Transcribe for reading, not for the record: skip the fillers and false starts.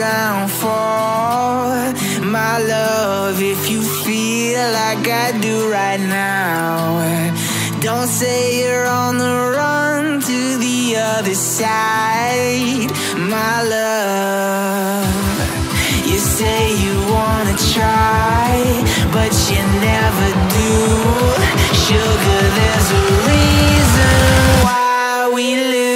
downfall. My love, if you feel like I do right now, don't say you're on the run to the other side. My love, you say you wanna try, but you never do. Sugar, there's a reason why we live